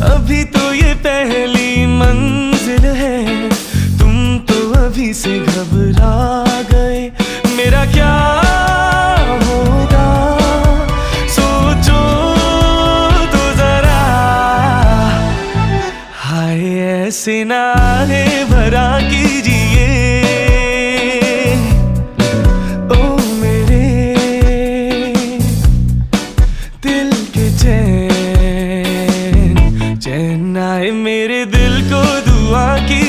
अभी तो ये पहली मंजिल है, तुम तो अभी से घबरा गए। मेरा क्या होगा सोचो तो जरा, हाय ऐसे नारे भरा कीजिए ओ मेरे दिल के चैन, चैन आए मेरे दिल को दुआ की